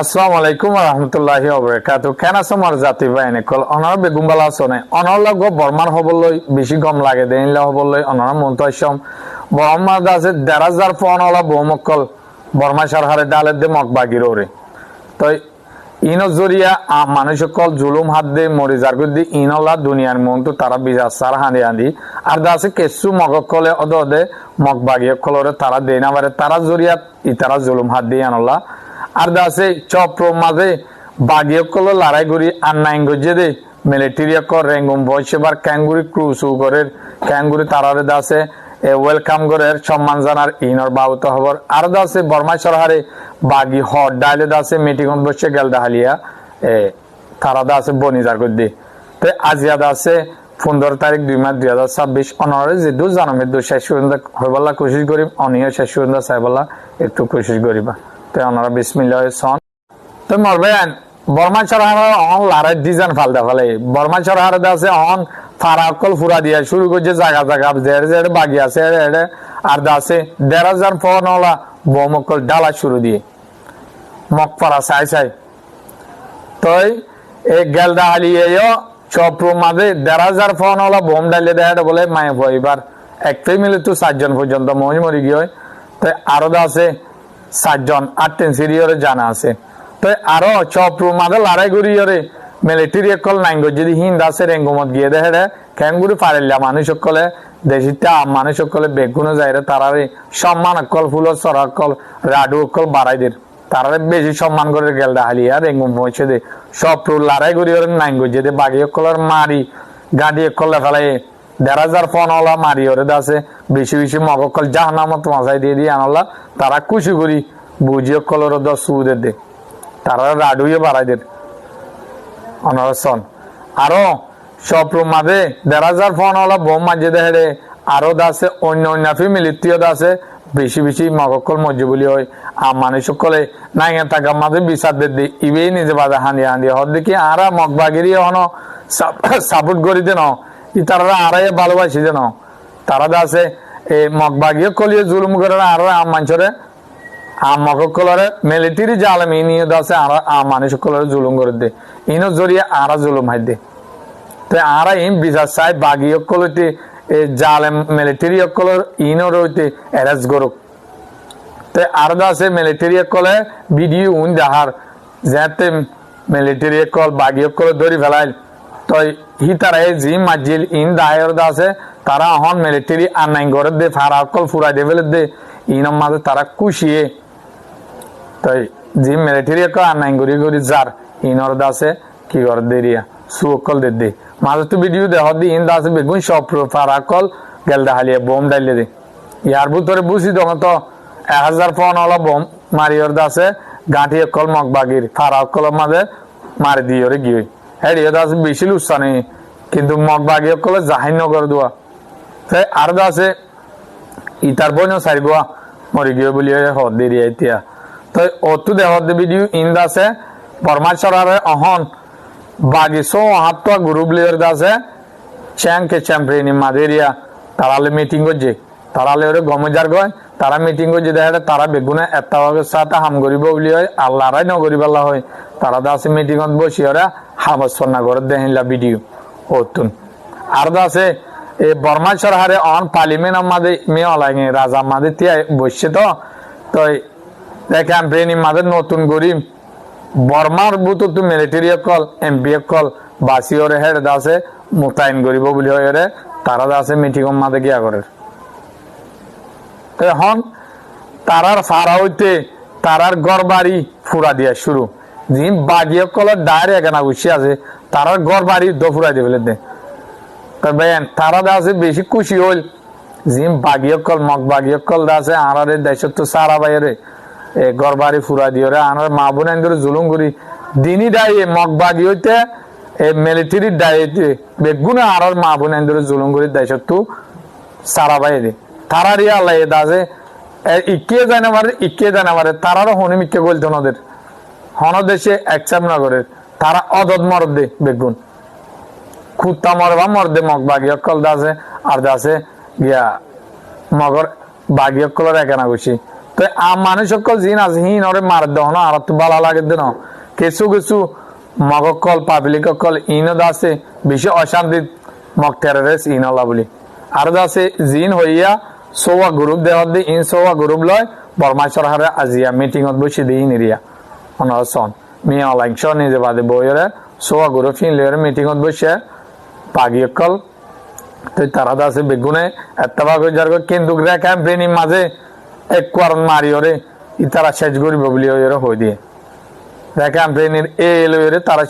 আসসালামু আলাইকুম ওয়া রাহমাতুল্লাহি ওয়া বারাকাতুহু। কেন সমর জাতি বাইনে কল অনার বেগুম বালা সনে অনার লগ বর্মার হবলই বেশি গম লাগে দেইনলা হবলই অনার মন্তসম বর্মার দাসে 1,500 ফনলা বহুমকল বর্মা সরকারে ডালে দে মকবাগির ওরে তো ইনো জরিয়া মানুষ কল জুলুম হাত দে মরি যার গদি ইনলা দুনিয়ার মন্ত তারা বিজার সার হাঁদি হাঁদি আর দাসে কেসু মগকলে অদে মকবাগিয় কলরে তারা দেনা বারে তারা জরিয়া ইতারা জুলুম হাত দিয়ে আনলা আর দাসে চপ্র মাঝে বাগিয়ে কল লড়াই করি আর নাইন গজে দে মিলিটারি কর রেঙ্গুম বয়সেবার ক্যাঙ্গুরি ক্রুসু করে ক্যাঙ্গুরি তারারে দাসে ওয়েলকাম করে সম্মান জানার ইনর বাউত হবর আর দাসে বর্মা সরহারে বাগি হট ডাইলে দাসে মিটিং বসে গেল দাহালিয়া তারা দাসে বনিজার গদ্দি তো আজিয়া দাসে 15 তারিখ 2 মাস 2026 অনরে যে দু জানমে দু শেষ হইবলা কোশিশ করিম অনিয় শেষ চাইবলা একটু কোশিশ করিবা তো অনরা বিসমিল্লাহ সন তো মরবেন বর্মা সরহার অন লারে ডিজাইন ফালদা ফলে বর্মা সরহার দাসে অন ফারাকল ফুরা দিয়া শুরু করছে জায়গা জায়গা জেড়ে বাগি আছে আর দাসে 1,500 ফনলা বমকল ডালা শুরু দিয়ে মকফারা চাই তই এই গেলদা হালিয়েও চপ্র মাঝে 1,500 ফনলা বোম ডালে দেয় বলে মায়ে এবার এক ফ্যামিলি তো 7 জন পর্যন্ত মরি গিয়ে তো আরো দাসে 7 জন 8 সিরিয়রে জানা আছে তো আরো চপ্র মাঝে লড়াই করিয়রে মিলিটারি কল নাইন যদি হিন্দ আছে রেঙ্গুমত গিয়ে দেখে ক্যাঙ্গুরি ফারিল্লা মানুষ সকলে দেশিটা মানুষ সকলে বেগুনো যাইরে তারারে সম্মান অকল ফুল সর অকল রাডু অকল বাড়াই দের তারারে বেশি সম্মান করে গেল হালিয়া রেঙ্গুম পৌঁছে দে সব লড়াই করি নাইন গজে দে বাকি অকলের মারি গাড়ি অকলে ফেলাই 1,500 ফনলা মারি ওরে দাসে বেশি বেশি মগকল জাহান্নামত মাঝাই দিয়ে আনলা তারা খুশি করি বুঝি অকলের সুদের দে তারা রাডুয়ে বাড়াই দের অনরসন আরো সব মাঝে 1,500 ফনলা বোম মাঝে দেখে আরো দাসে অন্য ফ্যামিলিত্বীয় দাসে বেশি বেশি মগকল মজ্জে বলি হয় আর মানুষ সকলে নাই টাকা মাঝে বিচার দে ইবেই নিজে বাজে হাঁদিয়া হর দেখি আরা মগবাগিরি হন সাপোর্ট করি দেন তারা আরাই ভালোবাসি দেন তারা দাসে এই মগবাগিও কলিয়ে জুলুম করে আরো মানুষরে মগকলরে মিলিটারি জালেম ইনিও দাসে মানুষ সকলের জুলুম করে দে ইনো জরিয়ে আরা জুলুম হাই দে তো আরা ইন বিচার চাই বাগি অকলতে জালেম মিলিটারি অকলর ইনো রইতে এরেজ গরুক তো আর দাসে মিলিটারি অকলে ভিডিও উন দেখার যাতে মিলিটারি অকল বাগি অকল ধরি ফেলাইল তো হিতারা জি মাজিল ইন দায়ের দাসে তারা হন মিলিটারি আর নাই করে দে ফারা অকল ফুরাই দে ফেলে দে ইনম মাঝে তারা খুশিয়ে তাই জি মিলিটারি অকল আর নাই করি যার ইনর দাসে কি করে দেরিয়া সুকল দে মাঝে তো ভিডিও দেহ দি ইন দাসে বেগুন সব ফারাকল গেল হালিয়া বোম ডাইলে দে ইয়ার ভিতরে বুঝি তখন তো 1,000 ফনলা বোম মারিয়র দাসে গাঁঠি অকল মগবাগির ফারাকল মাঝে মারি দিয়রে গিয়ে হেডিও দাস বেশি লুচ্ছা নেই কিন্তু মগবাগি অকলে জাহিন করে দেওয়া তাই আর দাসে ইতার বইনও সারিবা মরি গিয়ে বলি হদ দেরি এতিয়া তো অতু দেহ ভিডিও ইন দাসে বর্মা সরারে অহন বাগিসো হাত গ্রুপ লিডার দাসে চ্যাংকে চ্যাম্পিয়ন মাদেরিয়া তারালে মিটিং করছে তারালে ওরে গমজার গয় তারা মিটিং করছে দেখে তারা বেগুনে একটা সাথে হাম করিব বলি হয় আল্লাহরাই নগরিবাল্লা হয় তারা দাসে মিটিংত বসি ওরা হাবসনা করে দেহিলা ভিডিও অতুন আর দাসে এই বর্মা সরহারে অন পার্লিমেন্ট আমাদের মেয়ে অলাইনি রাজা আমাদের তিয়া বসছে তো ক্যাম্পেইন মাদের নতুন গরিব বর্মার বুত মিলিটারি কল এমপি কল বাসিওরে হেড দাসে মোতায়েন করিব বলি হয় তারা দাসে মিটিং মাঝে গিয়া করে এখন তারার ফারা হইতে তারার ঘর বাড়ি ফুরা দিয়া শুরু জি বাগি কলের ডায়ের এখানে বসে আছে তারার ঘর বাড়ি ফুরাই দিয়ে ফেলে দে তারা দাসে বেশি খুশি হইল জিম বাগি কল মগ বাগি কল দাসে আর দেশ তো সারা বাইরে ঘর বাড়ি ফুরা দিয়ে আনার মা বোন জুলুম করি দিনই ডাইয়ে মগবাগি হইতে মিলিটারি ডাইতে বেগুনে আর মা বোন জুলুম করি দেশ তো সারা বাইরে তারারই আল্লাহ দাসে ইকে জানে পারে তারারও হনি মিকে বলতো ওদের হন দেশে একসাপ না করে তারা অদত মরদ দে বেগুন খুঁতা মরবা মরদে মগবাগি অকল দাসে আর দাসে গিয়া মগর বাগি অকলের একানা গুছি তো মানুষ সকল জিন আছে হিন ওরে মার দহন আর তো ভালো লাগে দেন কিছু কিছু মগকল পাবলিক কল ইনো দাসে বেশি অশান্তি মগ টেররিস্ট ইনলা বলি আর দাসে জিন হইয়া সোয়া গ্রুপ দেওয়া দি ইন সোয়া গ্রুপ লয় বর্মা সরকারে আজিয়া মিটিংত বসে দিই নিরিয়া অনসন মিয়া লাইকশন নিজে বাদে বইরে সোয়া গ্রুপ ফিন লয়ের মিটিংত বসে পাগিয়কল তো তারা দাসে বেগুনে এতবা করে যার কিন্তু গ্রা ক্যাম্পেইনিং মাঝে এক কোয়ারন মারিওরে ইতারা শেষ করিব বলি ওরে হই দিয়ে গ্রা ক্যাম্পেইনের এ লয়েরে তারা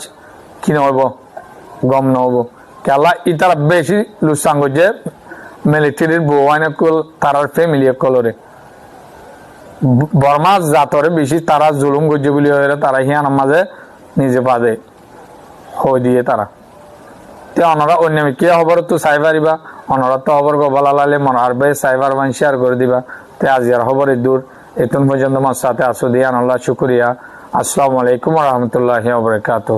কি নহব গম নহব কেলা ইতারা বেশি লুসাঙ্গ যে মিলিটারির বউয়াইনে কল তারার ফ্যামিলি কলরে বর্মা জাতরে বেশি তারা জুলুম করছে বলি তারা হিয়ান মাঝে নিজে পাদে হই দিয়ে তারা তে অনরা অন্য কে খবর তো চাই পারিবা অনরা তো খবর গবলা লালে মন আর বে সাইবার মান শেয়ার করে দিবা তে আজিয়ার খবর দূর এতন পর্যন্ত আমার সাথে আসো দিয়া আল্লাহ শুকরিয়া আসসালামু আলাইকুম ওয়া রাহমাতুল্লাহি ওয়া বারাকাতুহু